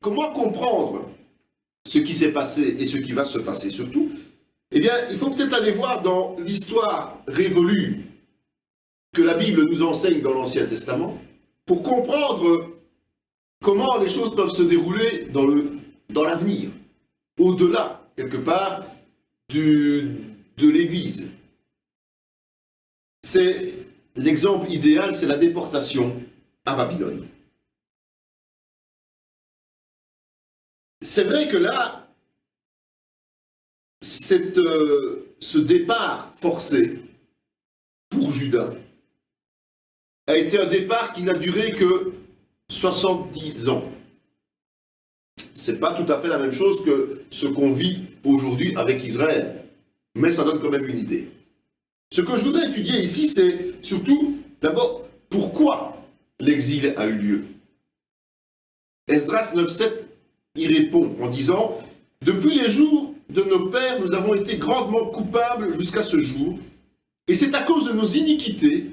comment comprendre ce qui s'est passé et ce qui va se passer surtout? Eh bien, il faut peut-être aller voir dans l'histoire révolue que la Bible nous enseigne dans l'Ancien Testament pour comprendre comment les choses peuvent se dérouler dans l'avenir, au-delà, quelque part, de l'Église. C'est l'exemple idéal, c'est la déportation à Babylone. C'est vrai que là, ce départ forcé pour Juda a été un départ qui n'a duré que 70 ans. Ce n'est pas tout à fait la même chose que ce qu'on vit aujourd'hui avec Israël, mais ça donne quand même une idée. Ce que je voudrais étudier ici, c'est surtout, d'abord, pourquoi l'exil a eu lieu. Esdras 9.7 y répond en disant « Depuis les jours de nos pères, nous avons été grandement coupables jusqu'à ce jour, et c'est à cause de nos iniquités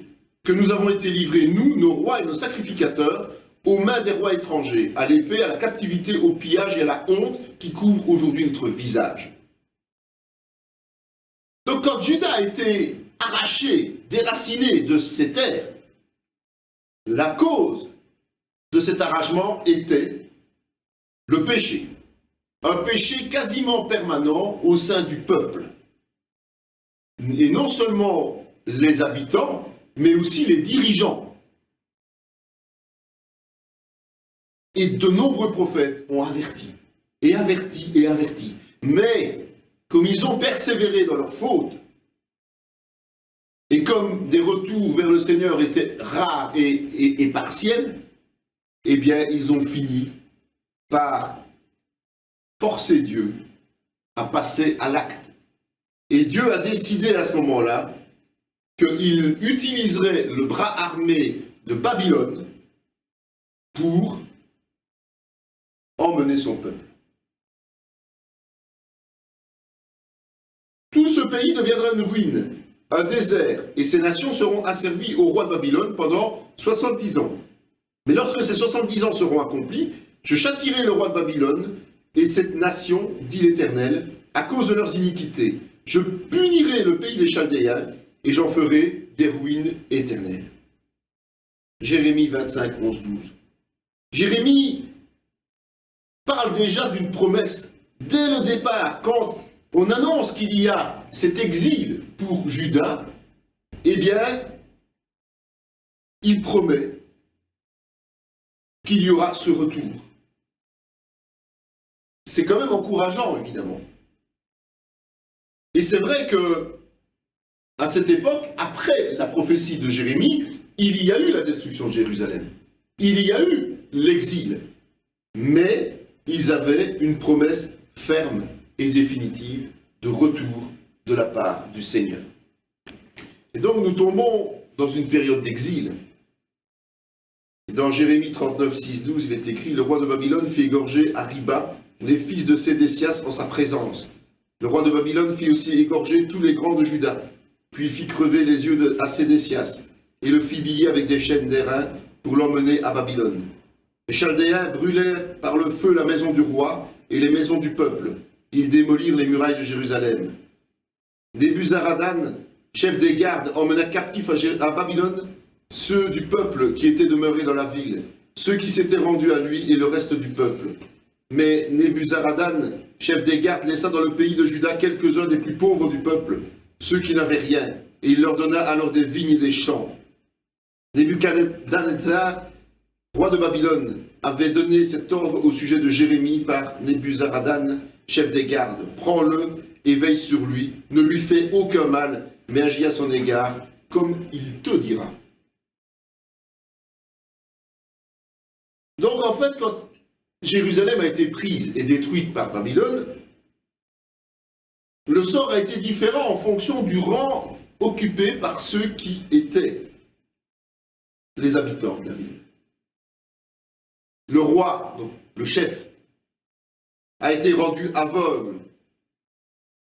que nous avons été livrés, nous, nos rois et nos sacrificateurs, aux mains des rois étrangers, à l'épée, à la captivité, au pillage et à la honte qui couvre aujourd'hui notre visage. » Donc quand Juda a été arraché, déraciné de ses terres, la cause de cet arrachement était le péché. Un péché quasiment permanent au sein du peuple. Et non seulement les habitants, mais aussi les dirigeants. Et de nombreux prophètes ont averti, et averti, et averti. Mais, comme ils ont persévéré dans leur faute, et comme des retours vers le Seigneur étaient rares et partiels, eh bien, ils ont fini par forcer Dieu à passer à l'acte. Et Dieu a décidé à ce moment-là qu'il utiliserait le bras armé de Babylone pour emmener son peuple. Tout ce pays deviendra une ruine, un désert, et ces nations seront asservies au roi de Babylone pendant 70 ans. Mais lorsque ces 70 ans seront accomplis, je châtierai le roi de Babylone et cette nation, dit l'Éternel, à cause de leurs iniquités. Je punirai le pays des Chaldéens et j'en ferai des ruines éternelles. Jérémie 25, 11, 12. Jérémie parle déjà d'une promesse. Dès le départ, quand on annonce qu'il y a cet exil pour Juda, eh bien, il promet qu'il y aura ce retour. C'est quand même encourageant, évidemment. Et c'est vrai que, à cette époque, après la prophétie de Jérémie, il y a eu la destruction de Jérusalem. Il y a eu l'exil. Mais ils avaient une promesse ferme et définitive de retour de la part du Seigneur. Et donc nous tombons dans une période d'exil. Dans Jérémie 39, 6, 12, il est écrit « Le roi de Babylone fit égorger à Riba les fils de Sédécias en sa présence. Le roi de Babylone fit aussi égorger tous les grands de Juda. Puis il fit crever les yeux à Sédécias et le fit lier avec des chaînes d'airain pour l'emmener à Babylone. Les Chaldéens brûlèrent par le feu la maison du roi et les maisons du peuple. Ils démolirent les murailles de Jérusalem. Nebuzaradan, chef des gardes, emmena captifs à Babylone ceux du peuple qui étaient demeurés dans la ville, ceux qui s'étaient rendus à lui et le reste du peuple. Mais Nebuzaradan, chef des gardes, laissa dans le pays de Juda quelques-uns des plus pauvres du peuple, ceux qui n'avaient rien, et il leur donna alors des vignes et des champs. Nebuchadnezzar, roi de Babylone, avait donné cet ordre au sujet de Jérémie par Nebuzaradan, chef des gardes. Prends-le et veille sur lui, ne lui fais aucun mal, mais agis à son égard, comme il te dira. Donc en fait, quand Jérusalem a été prise et détruite par Babylone, le sort a été différent en fonction du rang occupé par ceux qui étaient les habitants de la ville. Le roi, donc le chef, a été rendu aveugle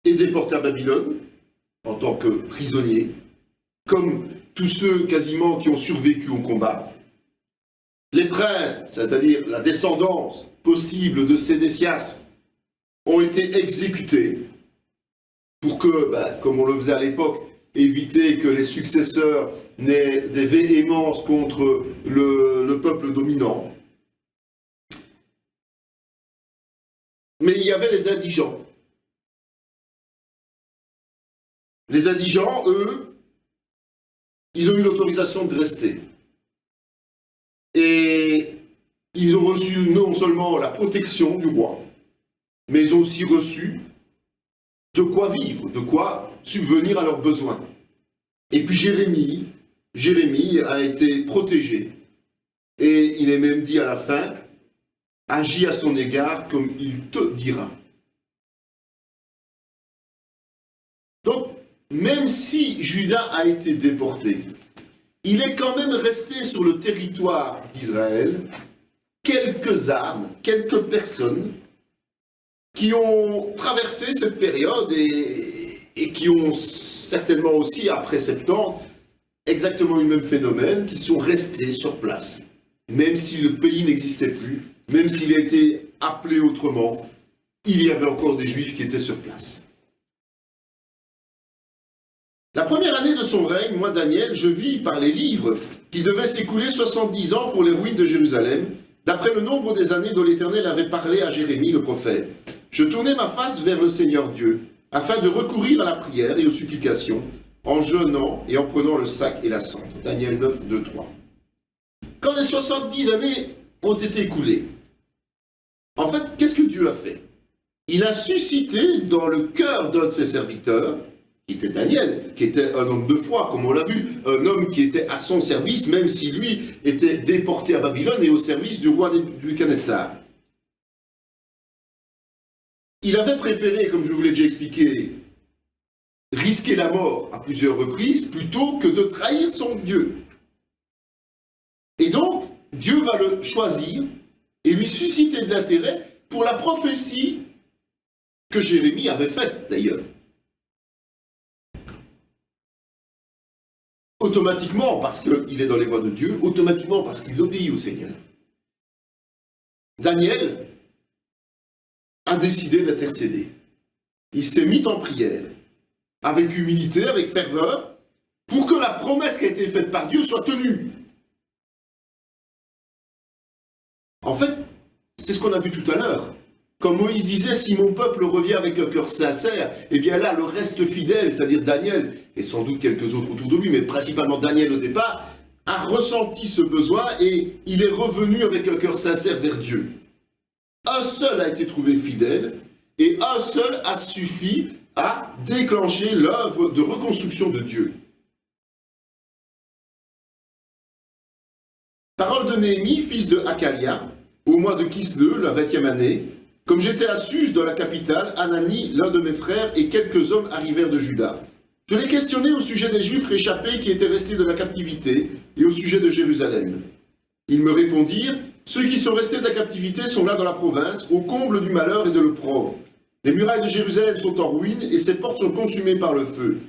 et déporté à Babylone en tant que prisonnier, comme tous ceux quasiment qui ont survécu au combat. Les princes, c'est-à-dire la descendance possibles de Sédécias ont été exécutés pour que, comme on le faisait à l'époque, éviter que les successeurs n'aient des véhémences contre le peuple dominant. Mais il y avait les indigents. Les indigents, eux, ils ont eu l'autorisation de rester. Et ils ont reçu non seulement la protection du roi, mais ils ont aussi reçu de quoi vivre, de quoi subvenir à leurs besoins. Et puis Jérémie a été protégé. Et il est même dit à la fin, agis à son égard comme il te dira. Donc, même si Juda a été déporté, il est quand même resté sur le territoire d'Israël quelques âmes, quelques personnes qui ont traversé cette période et qui ont certainement aussi, après 70, exactement le même phénomène, qui sont restés sur place. Même si le pays n'existait plus, même s'il a été appelé autrement, il y avait encore des Juifs qui étaient sur place. La première année de son règne, moi Daniel, je vis par les livres qu'il devait s'écouler 70 ans pour les ruines de Jérusalem, d'après le nombre des années dont l'Éternel avait parlé à Jérémie le prophète. Je tournai ma face vers le Seigneur Dieu, afin de recourir à la prière et aux supplications, en jeûnant et en prenant le sac et la cendre. Daniel 9, 2, 3. Quand les 70 années ont été écoulées, en fait, qu'est-ce que Dieu a fait? Il a suscité dans le cœur d'un de ses serviteurs, qui était Daniel, qui était un homme de foi, comme on l'a vu, un homme qui était à son service, même si lui était déporté à Babylone et au service du roi Nebuchadnezzar. Il avait préféré, comme je vous l'ai déjà expliqué, risquer la mort à plusieurs reprises plutôt que de trahir son Dieu. Et donc, Dieu va le choisir et lui susciter de l'intérêt pour la prophétie que Jérémie avait faite d'ailleurs. Automatiquement, parce qu'il est dans les voies de Dieu, automatiquement parce qu'il obéit au Seigneur. Daniel a décidé d'intercéder. Il s'est mis en prière, avec humilité, avec ferveur, pour que la promesse qui a été faite par Dieu soit tenue. En fait, c'est ce qu'on a vu tout à l'heure. Comme Moïse disait, si mon peuple revient avec un cœur sincère, eh bien là, le reste fidèle, c'est-à-dire Daniel, et sans doute quelques autres autour de lui, mais principalement Daniel au départ, a ressenti ce besoin et il est revenu avec un cœur sincère vers Dieu. Un seul a été trouvé fidèle et un seul a suffi à déclencher l'œuvre de reconstruction de Dieu. Parole de Néhémie, fils de Hakalia, au mois de Kislev, la 20e année, comme j'étais à Suse, dans la capitale, Anani, l'un de mes frères, et quelques hommes arrivèrent de Juda. Je les questionnai au sujet des Juifs réchappés qui étaient restés de la captivité et au sujet de Jérusalem. Ils me répondirent, ceux qui sont restés de la captivité sont là dans la province, au comble du malheur et de l'opprobre. Les murailles de Jérusalem sont en ruine et ses portes sont consumées par le feu.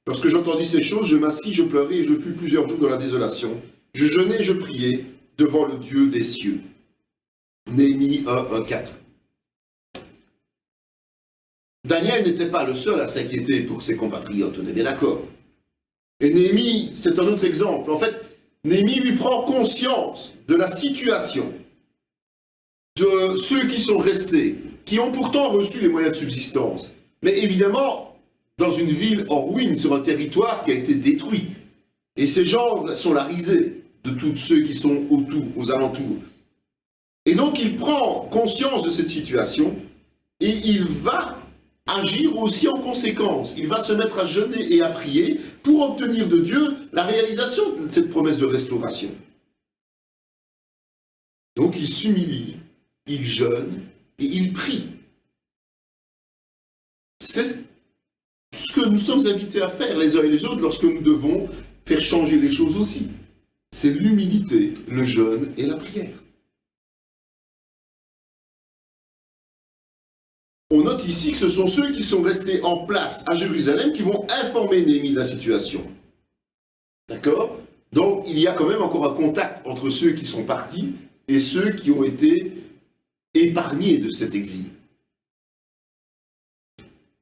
Lorsque j'entendis ces choses, je m'assis, je pleurai et je fus plusieurs jours dans la désolation. Je jeûnai et je priai devant le Dieu des cieux. Néhémie 1, 4. Daniel n'était pas le seul à s'inquiéter pour ses compatriotes, on est bien d'accord. Et Néhémie, c'est un autre exemple. En fait, Néhémie lui prend conscience de la situation de ceux qui sont restés, qui ont pourtant reçu les moyens de subsistance. Mais évidemment, dans une ville en ruine, sur un territoire qui a été détruit. Et ces gens sont la risée de tous ceux qui sont autour, aux alentours. Et donc il prend conscience de cette situation et il va agir aussi en conséquence. Il va se mettre à jeûner et à prier pour obtenir de Dieu la réalisation de cette promesse de restauration. Donc il s'humilie, il jeûne et il prie. C'est ce que nous sommes invités à faire les uns et les autres lorsque nous devons faire changer les choses aussi. C'est l'humilité, le jeûne et la prière. On note ici que ce sont ceux qui sont restés en place à Jérusalem qui vont informer Néhémie de la situation. D'accord? Donc il y a quand même encore un contact entre ceux qui sont partis et ceux qui ont été épargnés de cet exil.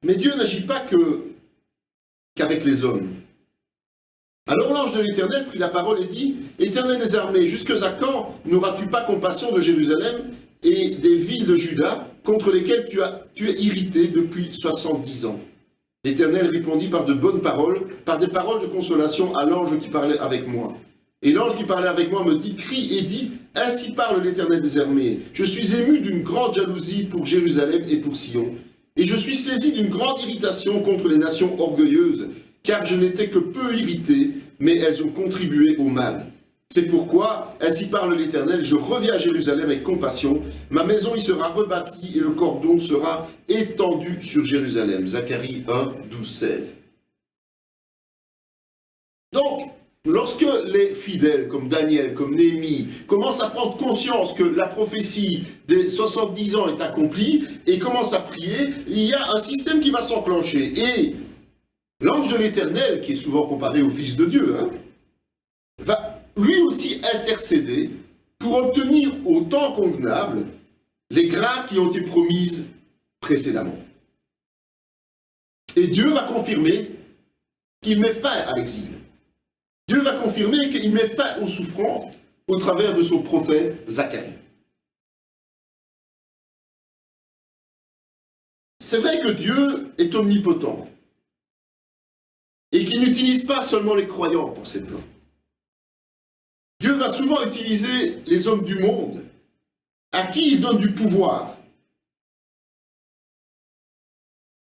Mais Dieu n'agit pas qu'avec les hommes. Alors l'ange de l'Éternel prit la parole et dit, « Éternel des armées, jusque à quand n'auras-tu pas compassion de Jérusalem et des villes de Juda, contre lesquelles tu es irrité depuis 70 ans ?» L'Éternel répondit par de bonnes paroles, par des paroles de consolation à l'ange qui parlait avec moi. Et l'ange qui parlait avec moi me dit, crie et dit, ainsi parle l'Éternel des armées. Je suis ému d'une grande jalousie pour Jérusalem et pour Sion. Et je suis saisi d'une grande irritation contre les nations orgueilleuses, car je n'étais que peu irrité, mais elles ont contribué au mal. C'est pourquoi, ainsi parle l'Éternel, je reviens à Jérusalem avec compassion, ma maison y sera rebâtie et le cordon sera étendu sur Jérusalem. Zacharie 1, 12, 16. Donc, lorsque les fidèles, comme Daniel, comme Néhémie, commencent à prendre conscience que la prophétie des 70 ans est accomplie et commencent à prier, il y a un système qui va s'enclencher. Et l'ange de l'Éternel, qui est souvent comparé au Fils de Dieu, va lui aussi intercéder pour obtenir au temps convenable les grâces qui ont été promises précédemment. Et Dieu va confirmer qu'il met fin à l'exil. Dieu va confirmer qu'il met fin aux souffrances au travers de son prophète Zacharie. C'est vrai que Dieu est omnipotent et qu'il n'utilise pas seulement les croyants pour ses plans. Dieu va souvent utiliser les hommes du monde à qui il donne du pouvoir.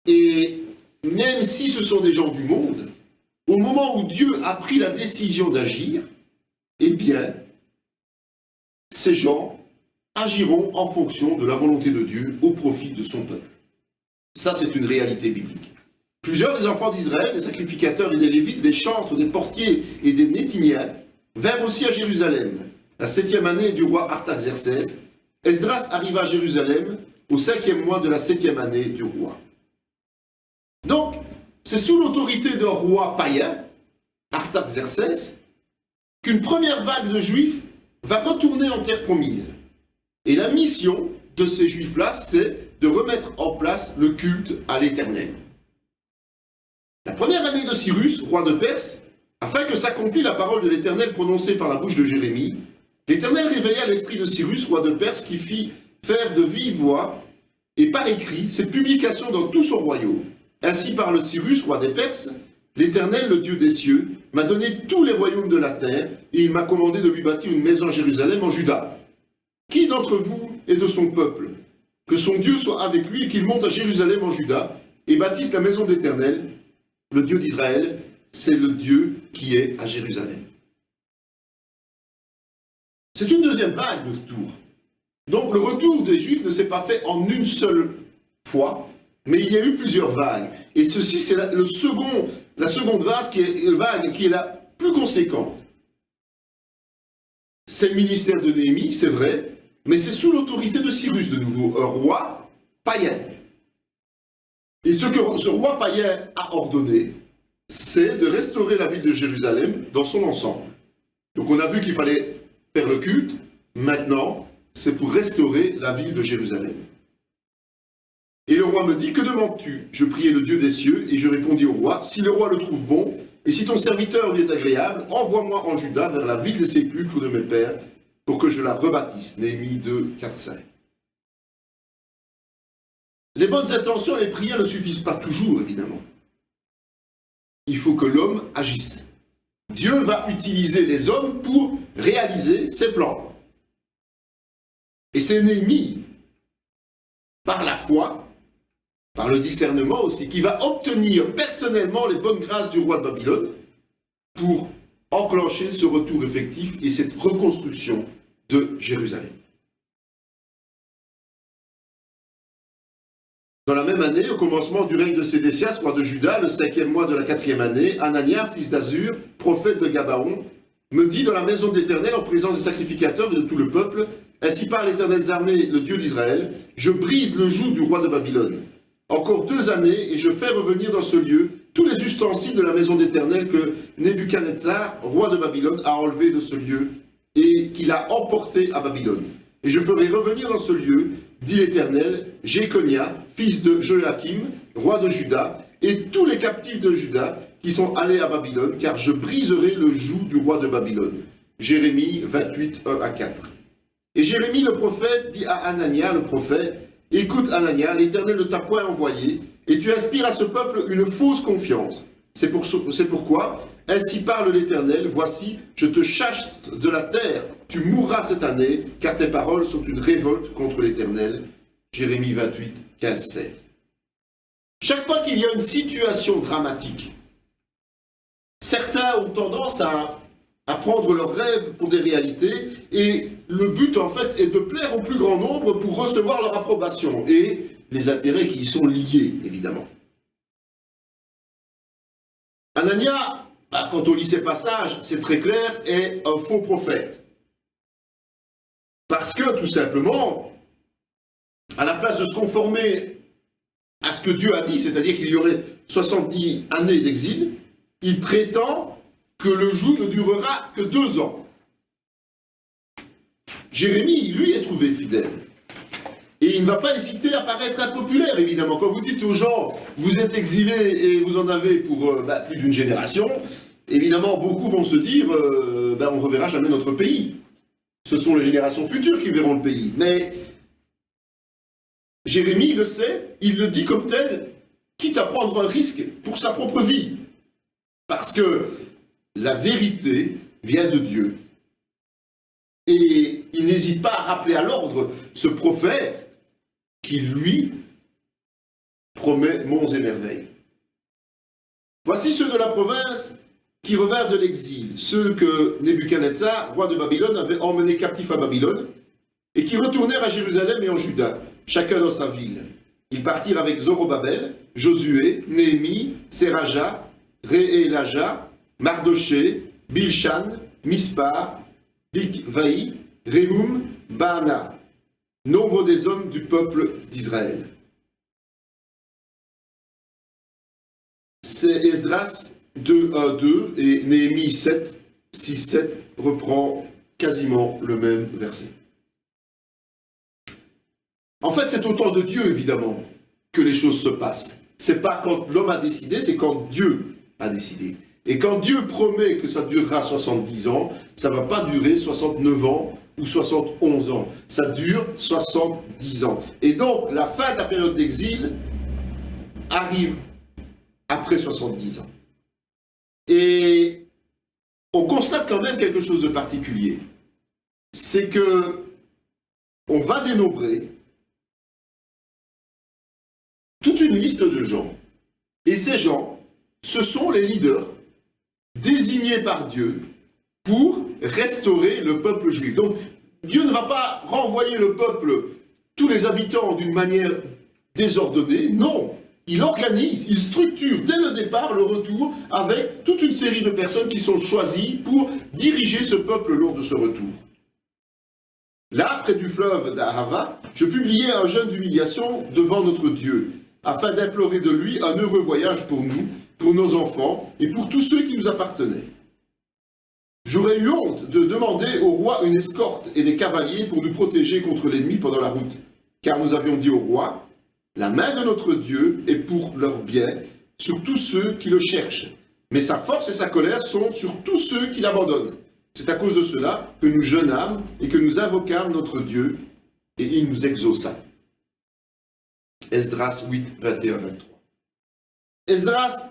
Et même si ce sont des gens du monde, au moment où Dieu a pris la décision d'agir, eh bien, ces gens agiront en fonction de la volonté de Dieu au profit de son peuple. Ça, c'est une réalité biblique. Plusieurs des enfants d'Israël, des sacrificateurs et des Lévites, des chantres, des portiers et des Néthiniens, vinrent aussi à Jérusalem, la 7e année du roi Artaxerxès. Esdras arriva à Jérusalem au 5e mois de la 7e année du roi. Donc, c'est sous l'autorité d'un roi païen, Artaxerxès, qu'une première vague de juifs va retourner en terre promise. Et la mission de ces juifs-là, c'est de remettre en place le culte à l'Éternel. La première année de Cyrus, roi de Perse, afin que s'accomplisse la parole de l'Éternel prononcée par la bouche de Jérémie, l'Éternel réveilla l'esprit de Cyrus, roi de Perse, qui fit faire de vive voix et par écrit cette publication dans tout son royaume. Ainsi parle Cyrus, roi des Perses, l'Éternel, le Dieu des cieux, m'a donné tous les royaumes de la terre, et il m'a commandé de lui bâtir une maison à Jérusalem en Juda. Qui d'entre vous est de son peuple? Que son Dieu soit avec lui et qu'il monte à Jérusalem en Juda et bâtisse la maison de l'Éternel, le Dieu d'Israël, c'est le Dieu qui est à Jérusalem. C'est une deuxième vague de retour. Donc le retour des Juifs ne s'est pas fait en une seule fois, mais il y a eu plusieurs vagues. Et ceci, c'est la seconde vague qui est la plus conséquente. C'est le ministère de Néhémie, c'est vrai, mais c'est sous l'autorité de Cyrus de nouveau, un roi païen. Et ce que ce roi païen a ordonné, c'est de restaurer la ville de Jérusalem dans son ensemble. Donc on a vu qu'il fallait faire le culte, maintenant c'est pour restaurer la ville de Jérusalem. Et le roi me dit, que demandes-tu? Je priai le Dieu des cieux, et je répondis au roi, si le roi le trouve bon, et si ton serviteur lui est agréable, envoie-moi en Juda vers la ville des sépulcres de mes pères, pour que je la rebâtisse. Néhémie 2, 4, 5. Les bonnes intentions et les prières ne suffisent pas toujours, évidemment. Il faut que l'homme agisse. Dieu va utiliser les hommes pour réaliser ses plans. Et c'est Néhémie, par la foi, par le discernement aussi, qui va obtenir personnellement les bonnes grâces du roi de Babylone pour enclencher ce retour effectif et cette reconstruction de Jérusalem. Dans la même année, au commencement du règne de Sédécias, roi de Juda, le 5e mois de la 4e année, Anania, fils d'Azur, prophète de Gabaon, me dit dans la maison de l'Éternel, en présence des sacrificateurs et de tout le peuple, ainsi parle l'Éternel des armées, le Dieu d'Israël, je brise le joug du roi de Babylone. Encore 2 années, et je fais revenir dans ce lieu tous les ustensiles de la maison d'Éternel que Nebuchadnezzar, roi de Babylone, a enlevés de ce lieu et qu'il a emporté à Babylone. Et je ferai revenir dans ce lieu dit l'Éternel, Jéconia, fils de Joachim, roi de Juda, et tous les captifs de Juda qui sont allés à Babylone, car je briserai le joug du roi de Babylone. Jérémie 28, 1 à 4. Et Jérémie le prophète dit à Anania le prophète, écoute Anania, l'Éternel ne t'a point envoyé, et tu inspires à ce peuple une fausse confiance. C'est pourquoi, ainsi parle l'Éternel, voici, je te chasse de la terre, tu mourras cette année, car tes paroles sont une révolte contre l'Éternel. Jérémie 28, 15, 16. Chaque fois qu'il y a une situation dramatique, certains ont tendance à prendre leurs rêves pour des réalités, et le but en fait est de plaire au plus grand nombre pour recevoir leur approbation, et les intérêts qui y sont liés, évidemment. Anania, quand on lit ces passages, c'est très clair, est un faux prophète. Parce que, tout simplement, à la place de se conformer à ce que Dieu a dit, c'est-à-dire qu'il y aurait 70 années d'exil, il prétend que le joug ne durera que 2 ans. Jérémie, lui, est trouvé fidèle. Et il ne va pas hésiter à paraître impopulaire, évidemment. Quand vous dites aux gens, vous êtes exilés et vous en avez pour plus d'une génération, évidemment, beaucoup vont se dire, on ne reverra jamais notre pays. Ce sont les générations futures qui verront le pays. Mais Jérémie le sait, il le dit comme tel, quitte à prendre un risque pour sa propre vie. Parce que la vérité vient de Dieu. Et il n'hésite pas à rappeler à l'ordre ce prophète qui, lui, promet monts et merveilles. Voici ceux de la province qui revinrent de l'exil, ceux que Nebuchadnezzar, roi de Babylone, avait emmenés captifs à Babylone, et qui retournèrent à Jérusalem et en Juda, chacun dans sa ville. Ils partirent avec Zorobabel, Josué, Néhémie, Seraja, Réélaja, Mardoché, Bilshan, Mispar, Bigvaï, Rehum, Baana, nombre des hommes du peuple d'Israël. C'est Esdras 2, 1, 2 et Néhémie 7, 6, 7 reprend quasiment le même verset. En fait, c'est au temps de Dieu, évidemment, que les choses se passent. C'est pas quand l'homme a décidé, c'est quand Dieu a décidé. Et quand Dieu promet que ça durera 70 ans, ça ne va pas durer 69 ans ou 71 ans. Ça dure 70 ans. Et donc, la fin de la période d'exil arrive après 70 ans. Et on constate quand même quelque chose de particulier. C'est que on va dénombrer toute une liste de gens. Et ces gens, ce sont les leaders désignés par Dieu pour restaurer le peuple juif. Donc, Dieu ne va pas renvoyer le peuple, tous les habitants, d'une manière désordonnée. Non, il organise, il structure dès le départ le retour avec toute une série de personnes qui sont choisies pour diriger ce peuple lors de ce retour. Là, près du fleuve d'Ahava, je publiais un jeûne d'humiliation devant notre Dieu, afin d'implorer de lui un heureux voyage pour nous, pour nos enfants et pour tous ceux qui nous appartenaient. J'aurais eu honte de demander au roi une escorte et des cavaliers pour nous protéger contre l'ennemi pendant la route, car nous avions dit au roi, la main de notre Dieu est pour leur bien sur tous ceux qui le cherchent, mais sa force et sa colère sont sur tous ceux qui l'abandonnent. C'est à cause de cela que nous jeûnâmes et que nous invoquâmes notre Dieu, et il nous exauça. Esdras 8, 21, 23. Esdras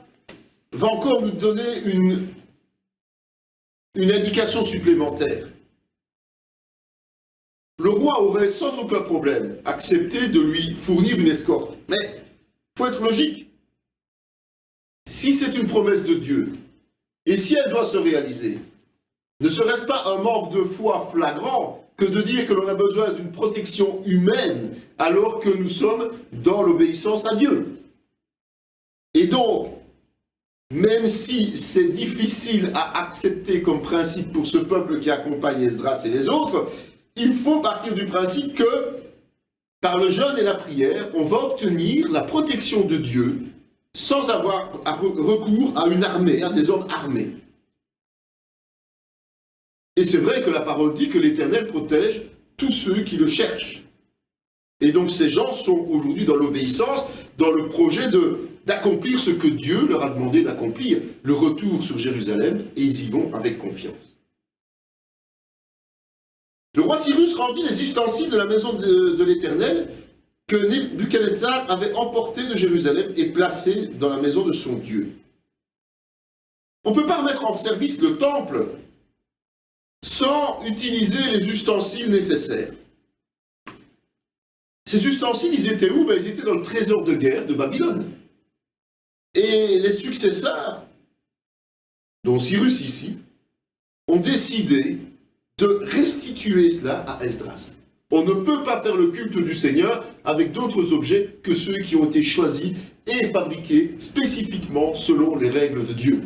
va encore nous donner une indication supplémentaire. Le roi aurait sans aucun problème accepté de lui fournir une escorte. Mais il faut être logique. Si c'est une promesse de Dieu, et si elle doit se réaliser, ne serait-ce pas un manque de foi flagrant que de dire que l'on a besoin d'une protection humaine alors que nous sommes dans l'obéissance à Dieu? Et donc, même si c'est difficile à accepter comme principe pour ce peuple qui accompagne Esdras et les autres, il faut partir du principe que, par le jeûne et la prière, on va obtenir la protection de Dieu sans avoir recours à une armée, à des hommes armés. Et c'est vrai que la parole dit que l'Éternel protège tous ceux qui le cherchent. Et donc ces gens sont aujourd'hui dans l'obéissance, dans le projet d'accomplir ce que Dieu leur a demandé d'accomplir, le retour sur Jérusalem, et ils y vont avec confiance. Le roi Cyrus rendit les ustensiles de la maison de l'Éternel que Nebuchadnezzar avait emportés de Jérusalem et placés dans la maison de son Dieu. On ne peut pas remettre en service le temple sans utiliser les ustensiles nécessaires. Ces ustensiles, ils étaient où? Ils étaient dans le trésor de guerre de Babylone. Et les successeurs, dont Cyrus ici, ont décidé de restituer cela à Esdras. On ne peut pas faire le culte du Seigneur avec d'autres objets que ceux qui ont été choisis et fabriqués spécifiquement selon les règles de Dieu.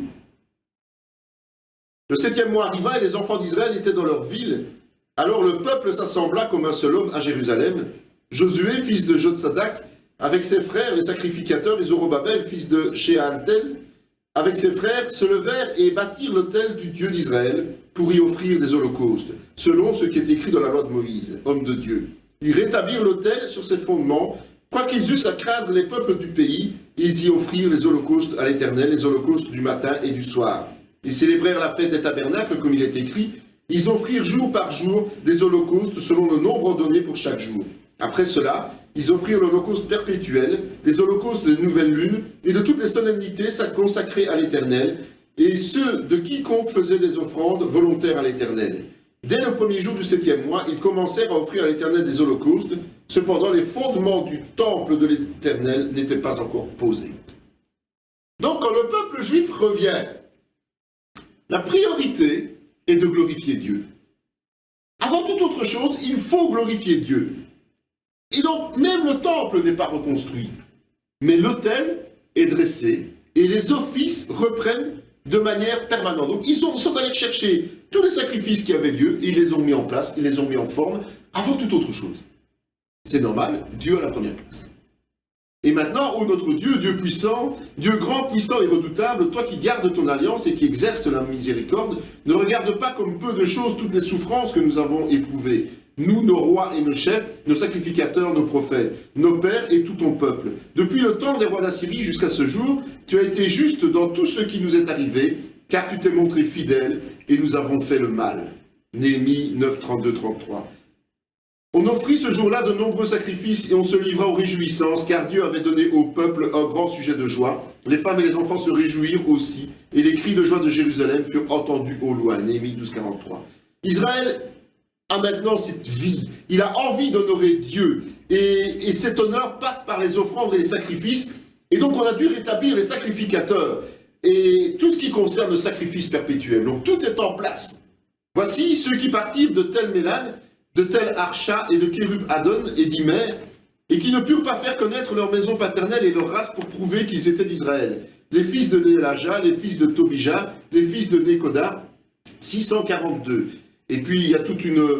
Le 7e mois arriva et les enfants d'Israël étaient dans leur ville. Alors le peuple s'assembla comme un seul homme à Jérusalem. Josué, fils de Jotsadak, avec ses frères, les sacrificateurs, et Zorobabel, fils de Shealtel, avec ses frères, se levèrent et bâtirent l'autel du Dieu d'Israël pour y offrir des holocaustes, selon ce qui est écrit dans la loi de Moïse, homme de Dieu. Ils rétablirent l'autel sur ses fondements, quoiqu'ils eussent à craindre les peuples du pays, ils y offrirent les holocaustes à l'Éternel, les holocaustes du matin et du soir. Ils célébrèrent la fête des tabernacles, comme il est écrit. Ils offrirent jour par jour des holocaustes selon le nombre donné pour chaque jour. Après cela, ils offrirent l'holocauste perpétuel, les holocaustes de nouvelle lune et de toutes les solennités consacrées à l'Éternel, et ceux de quiconque faisait des offrandes volontaires à l'Éternel. Dès le premier jour du 7e mois, ils commencèrent à offrir à l'Éternel des holocaustes. Cependant, les fondements du temple de l'Éternel n'étaient pas encore posés. Donc, quand le peuple juif revient, la priorité est de glorifier Dieu. Avant toute autre chose, il faut glorifier Dieu. Et donc, même le temple n'est pas reconstruit, mais l'autel est dressé et les offices reprennent de manière permanente. Donc, ils sont allés chercher tous les sacrifices qui avaient lieu, ils les ont mis en place, ils les ont mis en forme, avant toute autre chose. C'est normal, Dieu à la première place. Et maintenant, ô notre Dieu, Dieu puissant, Dieu grand, puissant et redoutable, toi qui gardes ton alliance et qui exerces la miséricorde, ne regarde pas comme peu de choses toutes les souffrances que nous avons éprouvées. Nous, nos rois et nos chefs, nos sacrificateurs, nos prophètes, nos pères et tout ton peuple. Depuis le temps des rois d'Assyrie jusqu'à ce jour, tu as été juste dans tout ce qui nous est arrivé, car tu t'es montré fidèle et nous avons fait le mal. Néhémie 9, 32-33. On offrit ce jour-là de nombreux sacrifices et on se livra aux réjouissances, car Dieu avait donné au peuple un grand sujet de joie. Les femmes et les enfants se réjouirent aussi, et les cris de joie de Jérusalem furent entendus au loin. Néhémie 12, 43. Israël a maintenant cette vie, il a envie d'honorer Dieu, et cet honneur passe par les offrandes et les sacrifices, et donc on a dû rétablir les sacrificateurs, et tout ce qui concerne le sacrifice perpétuel, donc tout est en place. Voici ceux qui partirent de Tel Mélan, de Tel Archa et de Kérub Adon et d'Imer, et qui ne purent pas faire connaître leur maison paternelle et leur race pour prouver qu'ils étaient d'Israël. Les fils de Nélaja, les fils de Tobija, les fils de Nekoda, 642. Et puis il y a toute une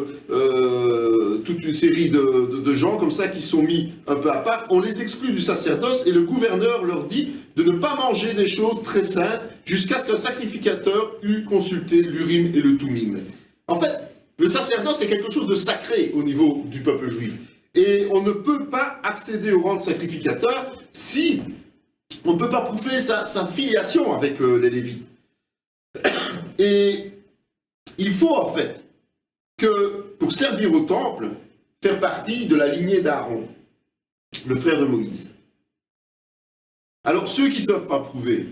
série de gens comme ça qui sont mis un peu à part. On les exclut du sacerdoce et le gouverneur leur dit de ne pas manger des choses très saintes jusqu'à ce qu'un sacrificateur eût consulté l'Urim et le Tumim. En fait, le sacerdoce est quelque chose de sacré au niveau du peuple juif. Et on ne peut pas accéder au rang de sacrificateur si on ne peut pas prouver sa filiation avec les Lévites. Et il faut en fait que, pour servir au temple, faire partie de la lignée d'Aaron, le frère de Moïse. Alors ceux qui ne savent pas prouver,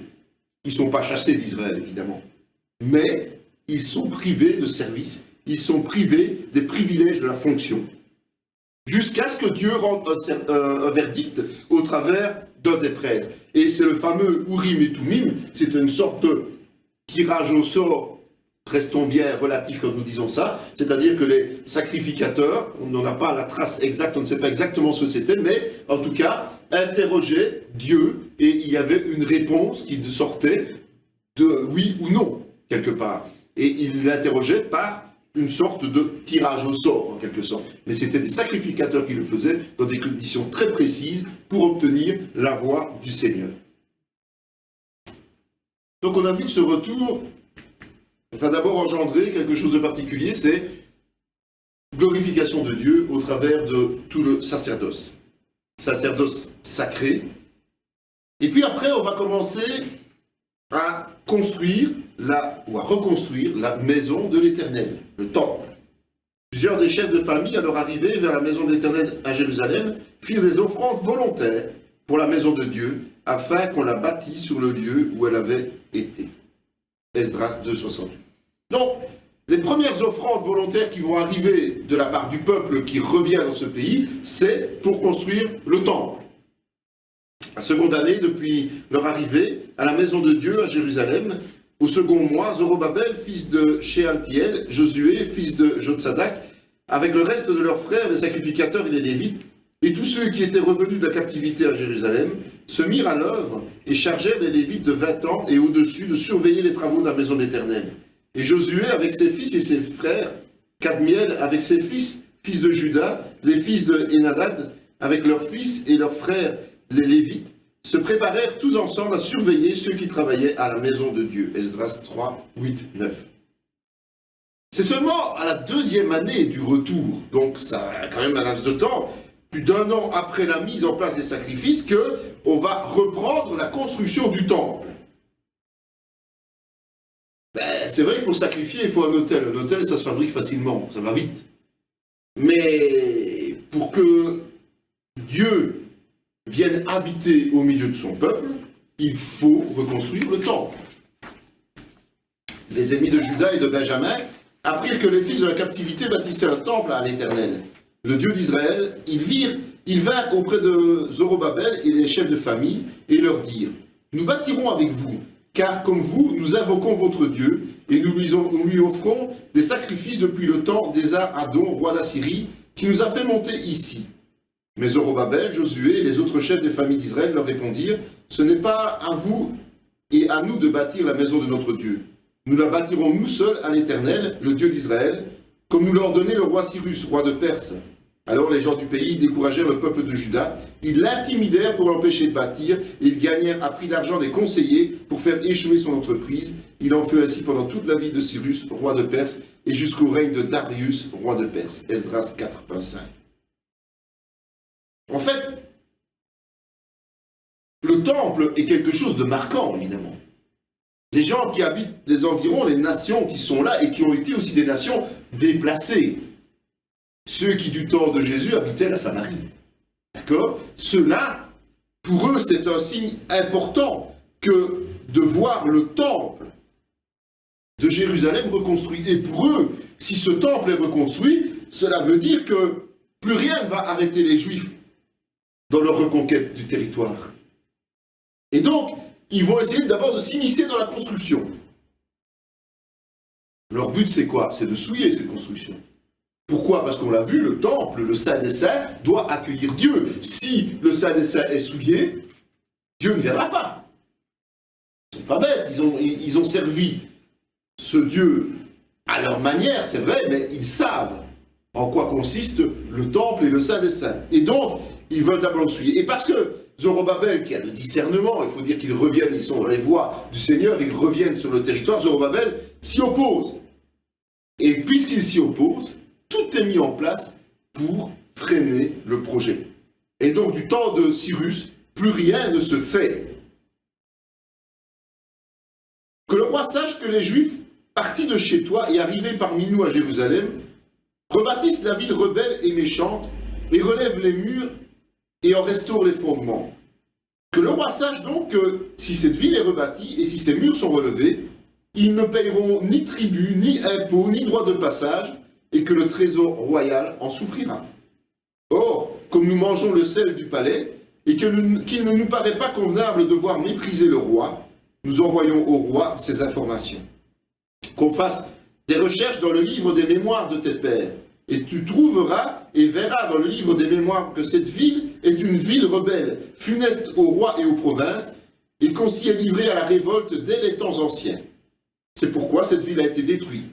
ils ne sont pas chassés d'Israël évidemment, mais ils sont privés de service, ils sont privés des privilèges de la fonction, jusqu'à ce que Dieu rende un verdict au travers d'un des prêtres. Et c'est le fameux Urim et Tumim, c'est une sorte de tirage au sort, restons bien relatifs quand nous disons ça, c'est-à-dire que les sacrificateurs, on n'en a pas la trace exacte, on ne sait pas exactement ce que c'était, mais en tout cas, interrogeaient Dieu, et il y avait une réponse qui sortait de oui ou non, quelque part. Et il l'interrogeait par une sorte de tirage au sort, en quelque sorte. Mais c'était des sacrificateurs qui le faisaient dans des conditions très précises pour obtenir la voix du Seigneur. Donc on a vu que ce retour va d'abord engendrer quelque chose de particulier, c'est glorification de Dieu au travers de tout le sacerdoce sacré. Et puis après, on va commencer à construire ou à reconstruire la maison de l'Éternel, le temple. Plusieurs des chefs de famille, à leur arrivée vers la maison de l'Éternel à Jérusalem, firent des offrandes volontaires pour la maison de Dieu, afin qu'on la bâtisse sur le lieu où elle avait été. Esdras 2,68. Donc, les premières offrandes volontaires qui vont arriver de la part du peuple qui revient dans ce pays, c'est pour construire le temple. La seconde année, depuis leur arrivée à la maison de Dieu à Jérusalem, au second mois, Zorobabel, fils de Shealtiel, Josué, fils de Jotsadak, avec le reste de leurs frères, les sacrificateurs et les Lévites, et tous ceux qui étaient revenus de la captivité à Jérusalem, se mirent à l'œuvre et chargèrent les Lévites de 20 ans et au-dessus de surveiller les travaux de la maison d'Éternel. Et Josué avec ses fils et ses frères, Kadmiel avec ses fils, fils de Juda, les fils de Henadad, avec leurs fils et leurs frères, les Lévites, se préparèrent tous ensemble à surveiller ceux qui travaillaient à la maison de Dieu. Esdras 3, 8, 9. C'est seulement à la deuxième année du retour, donc ça a quand même un laps de temps, plus d'un an après la mise en place des sacrifices, qu'on va reprendre la construction du temple. C'est vrai que pour sacrifier, il faut un autel. Un autel, ça se fabrique facilement, ça va vite. Mais pour que Dieu vienne habiter au milieu de son peuple, il faut reconstruire le temple. Les ennemis de Juda et de Benjamin apprirent que les fils de la captivité bâtissaient un temple à l'Éternel, le Dieu d'Israël. Ils vinrent auprès de Zorobabel et les chefs de famille et leur dirent: nous bâtirons avec vous, car comme vous, nous invoquons votre Dieu et nous lui offrons des sacrifices depuis le temps d'Ésar-Hadon, roi d'Assyrie, qui nous a fait monter ici. Mais Zorobabel, Josué et les autres chefs des familles d'Israël leur répondirent: ce n'est pas à vous et à nous de bâtir la maison de notre Dieu. Nous la bâtirons nous seuls à l'Éternel, le Dieu d'Israël, comme nous l'a ordonné le roi Cyrus, roi de Perse. Alors les gens du pays découragèrent le peuple de Juda, ils l'intimidèrent pour l'empêcher de bâtir, et ils gagnèrent à prix d'argent des conseillers pour faire échouer son entreprise. Il en fut ainsi pendant toute la vie de Cyrus, roi de Perse, et jusqu'au règne de Darius, roi de Perse. Esdras 4.5. En fait, le temple est quelque chose de marquant, évidemment. Les gens qui habitent les environs, les nations qui sont là et qui ont été aussi des nations déplacées. Ceux qui, du temps de Jésus, habitaient la Samarie. D'accord? Ceux-là, pour eux, c'est un signe important que de voir le temple de Jérusalem reconstruit. Et pour eux, si ce temple est reconstruit, cela veut dire que plus rien ne va arrêter les Juifs dans leur reconquête du territoire. Et donc, ils vont essayer d'abord de s'immiscer dans la construction. Leur but, c'est quoi? C'est de souiller cette construction. Pourquoi? Parce qu'on l'a vu, le temple, le Saint des Saints, doit accueillir Dieu. Si le Saint des Saints est souillé, Dieu ne viendra pas. Ils ne sont pas bêtes, ils ont servi ce Dieu à leur manière, c'est vrai, mais ils savent en quoi consiste le temple et le Saint des Saints. Et donc, ils veulent d'abord le souiller. Et parce que Zorobabel, qui a le discernement, il faut dire qu'ils reviennent, ils sont dans les voies du Seigneur, ils reviennent sur le territoire, Zorobabel s'y oppose. Et puisqu'il s'y oppose, tout est mis en place pour freiner le projet. Et donc, du temps de Cyrus, plus rien ne se fait. Que le roi sache que les Juifs, partis de chez toi et arrivés parmi nous à Jérusalem, rebâtissent la ville rebelle et méchante, et relèvent les murs et en restaurent les fondements. Que le roi sache donc que si cette ville est rebâtie et si ses murs sont relevés, ils ne paieront ni tribut, ni impôt, ni droit de passage, et que le trésor royal en souffrira. Or, comme nous mangeons le sel du palais, et qu'il ne nous paraît pas convenable de voir mépriser le roi, nous envoyons au roi ces informations. Qu'on fasse des recherches dans le livre des mémoires de tes pères, et tu trouveras et verras dans le livre des mémoires que cette ville est une ville rebelle, funeste au roi et aux provinces, et qu'on s'y est livré à la révolte dès les temps anciens. C'est pourquoi cette ville a été détruite.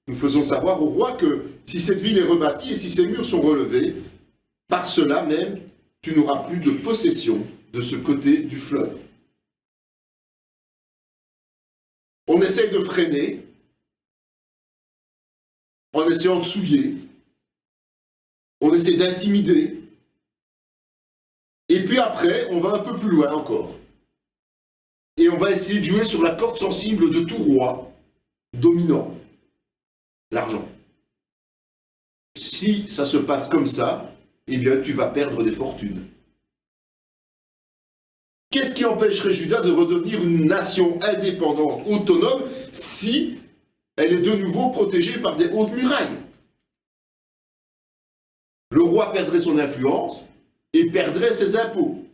Nous faisons savoir au roi que si cette ville est rebâtie et si ses murs sont relevés, par cela même, tu n'auras plus de possession de ce côté du fleuve. On essaye de freiner, en essayant de souiller, on essaie d'intimider. Et puis après, on va un peu plus loin encore. Et on va essayer de jouer sur la corde sensible de tout roi dominant, l'argent. Si ça se passe comme ça, eh bien tu vas perdre des fortunes. Qu'est-ce qui empêcherait Juda de redevenir une nation indépendante, autonome, si elle est de nouveau protégée par des hautes murailles? Le roi perdrait son influence et perdrait ses impôts.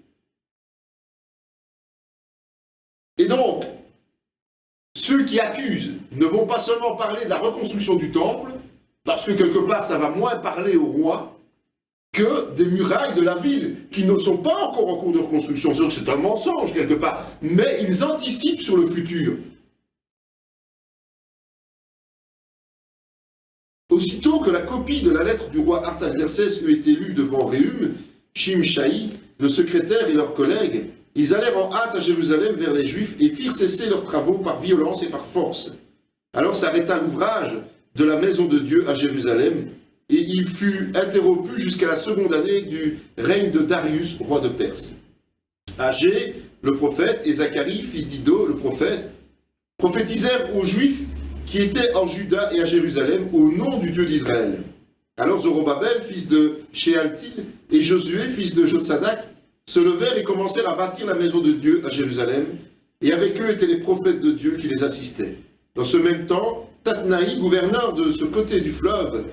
Et donc, ceux qui accusent ne vont pas seulement parler de la reconstruction du temple, parce que quelque part ça va moins parler au roi que des murailles de la ville, qui ne sont pas encore en cours de reconstruction. C'est un mensonge quelque part, mais ils anticipent sur le futur. Aussitôt que la copie de la lettre du roi Artaxerxès eut été lue devant Réhum, Shimshai, le secrétaire et leurs collègues, ils allèrent en hâte à Jérusalem vers les Juifs et firent cesser leurs travaux par violence et par force. Alors s'arrêta l'ouvrage de la maison de Dieu à Jérusalem, et il fut interrompu jusqu'à la seconde année du règne de Darius, roi de Perse. Agé, le prophète, et Zacharie, fils d'Iddo, le prophète, prophétisèrent aux Juifs qui étaient en Juda et à Jérusalem au nom du Dieu d'Israël. Alors Zorobabel, fils de Shealtiel, et Josué, fils de Jotsadak, se levèrent et commencèrent à bâtir la maison de Dieu à Jérusalem, et avec eux étaient les prophètes de Dieu qui les assistaient. Dans ce même temps, Tatnaï, gouverneur de ce côté du fleuve,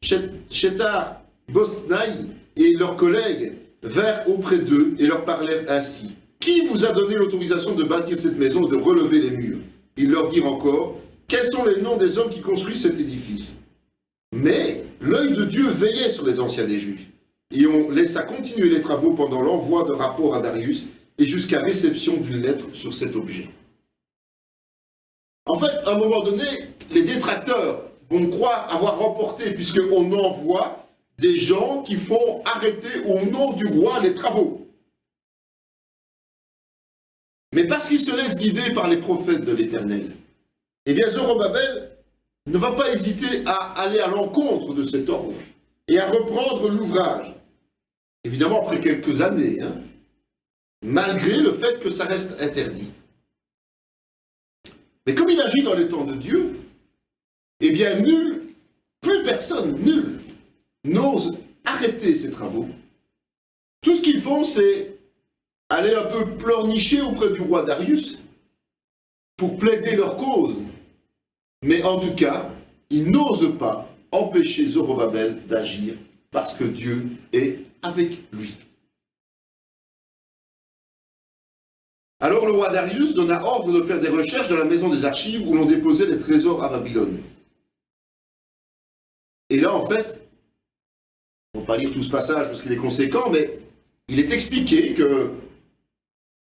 Shetar Bostnaï et leurs collègues vinrent auprès d'eux et leur parlèrent ainsi. « Qui vous a donné l'autorisation de bâtir cette maison et de relever les murs ?» Ils leur dirent encore, « Quels sont les noms des hommes qui construisent cet édifice ?» Mais l'œil de Dieu veillait sur les anciens des Juifs, et on laissa continuer les travaux pendant l'envoi de rapports à Darius et jusqu'à réception d'une lettre sur cet objet. En fait, à un moment donné, les détracteurs vont croire avoir remporté, puisqu'on envoie des gens qui font arrêter au nom du roi les travaux. Mais parce qu'ils se laissent guider par les prophètes de l'Éternel, eh bien Zorobabel ne va pas hésiter à aller à l'encontre de cet ordre et à reprendre l'ouvrage. Évidemment, après quelques années, malgré le fait que ça reste interdit. Mais comme il agit dans les temps de Dieu, eh bien plus personne, nul, n'ose arrêter ces travaux. Tout ce qu'ils font, c'est aller un peu pleurnicher auprès du roi Darius pour plaider leur cause. Mais en tout cas, ils n'osent pas empêcher Zorobabel d'agir parce que Dieu est avec lui. Alors le roi Darius donna ordre de faire des recherches dans la maison des archives où l'on déposait les trésors à Babylone. Et là, en fait, on ne va pas lire tout ce passage parce qu'il est conséquent, mais il est expliqué que